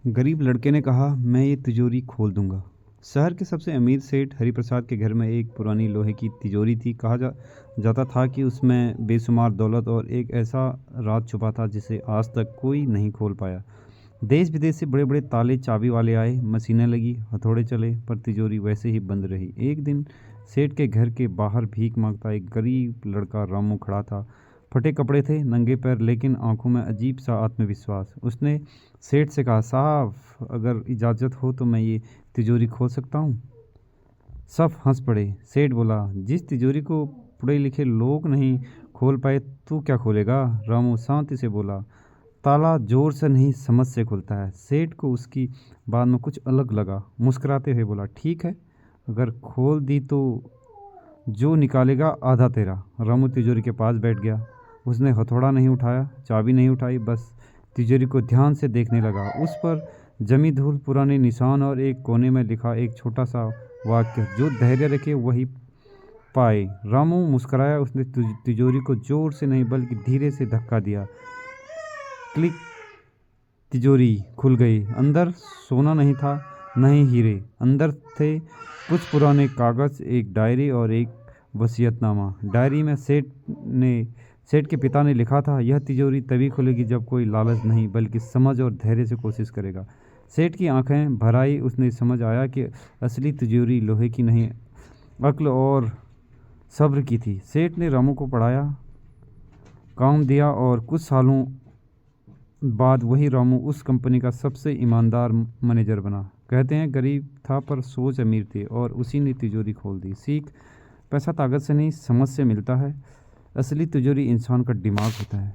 गरीब लड़के ने कहा, मैं ये तिजोरी खोल दूंगा। शहर के सबसे अमीर सेठ हरिप्रसाद के घर में एक पुरानी लोहे की तिजोरी थी। जाता था कि उसमें बेशुमार दौलत और एक ऐसा राज छुपा था जिसे आज तक कोई नहीं खोल पाया। देश विदेश से बड़े बड़े ताले चाबी वाले आए, मशीनें लगी, हथौड़े चले, पर तिजोरी वैसे ही बंद रही। एक दिन सेठ के घर के बाहर भीख मांगता एक गरीब लड़का रामू खड़ा था। फटे कपड़े थे, नंगे पैर, लेकिन आंखों में अजीब सा आत्मविश्वास। उसने सेठ से कहा, साहब, अगर इजाज़त हो तो मैं ये तिजोरी खोल सकता हूँ। सब हंस पड़े। सेठ बोला, जिस तिजोरी को पढ़े लिखे लोग नहीं खोल पाए, तू क्या खोलेगा? रामू शांति से बोला, ताला जोर से नहीं, समझ से खुलता है। सेठ को उसकी बात में कुछ अलग लगा। मुस्कुराते हुए बोला, ठीक है, अगर खोल दी तो जो निकालेगा आधा तेरा। रामू तिजोरी के पास बैठ गया। उसने हथौड़ा नहीं उठाया, चाबी नहीं उठाई, बस तिजोरी को ध्यान से देखने लगा। उस पर जमी धूल, पुराने निशान और एक कोने में लिखा एक छोटा सा वाक्य, जो धैर्य रखे वही पाए। रामू मुस्कुराया। उसने तिजोरी को जोर से नहीं बल्कि धीरे से धक्का दिया। क्लिक। तिजोरी खुल गई। अंदर सोना नहीं था, न ही हीरे। अंदर थे कुछ पुराने कागज, एक डायरी और एक वसीयतनामा। डायरी में सेठ के पिता ने लिखा था, यह तिजोरी तभी खुलेगी जब कोई लालच नहीं बल्कि समझ और धैर्य से कोशिश करेगा। सेठ की आंखें भर आई। उसने समझ आया कि असली तिजोरी लोहे की नहीं, अक्ल और सब्र की थी। सेठ ने रामू को पढ़ाया, काम दिया, और कुछ सालों बाद वही रामू उस कंपनी का सबसे ईमानदार मैनेजर बना। कहते हैं, गरीब था पर सोच अमीर थी, और उसी ने तिजोरी खोल दी। सीख, पैसा ताकत से नहीं, समझ से मिलता है। असली तिजोरी इंसान का दिमाग होता है।